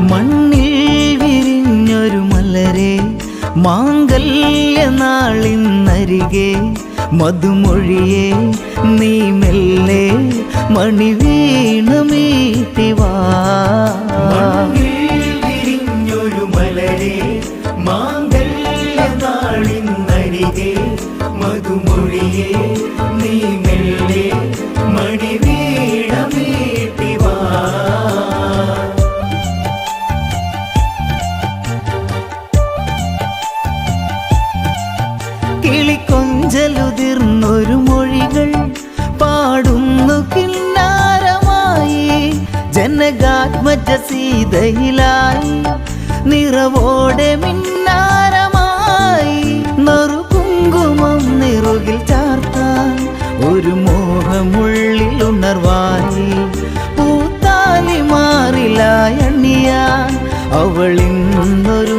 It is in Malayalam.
മണ്ണിൽ വിരിഞ്ഞൊരു മലരെ മാംഗല്യനാളിന്നരികെ മധുമൊഴിയെ നീ മെല്ലെ മണിവീണമീട്ടിവാ. വിരിഞ്ഞൊരു മലരെ മാംഗല്യനാളിന്നരികെ മധുമൊഴിയെ നീ മെല്ലെ മണിവീണമീട്ടിവാ. കിളിക്കൊഞ്ചലുതിർന്നൊരു മൊഴികൾ പാടുന്നു കിന്നാരമായി. ജനകാത്മജ സീതയിലായി നിറവോടെ മിന്നാരമായി. നറുകുങ്കുമം നിറുകിൽ ചാർത്താൻ ഒരു മോഹമുള്ളിൽ ഉണർവായി. പൂത്താലി മാറിലായണിയാൻ അവളിന്നൊരു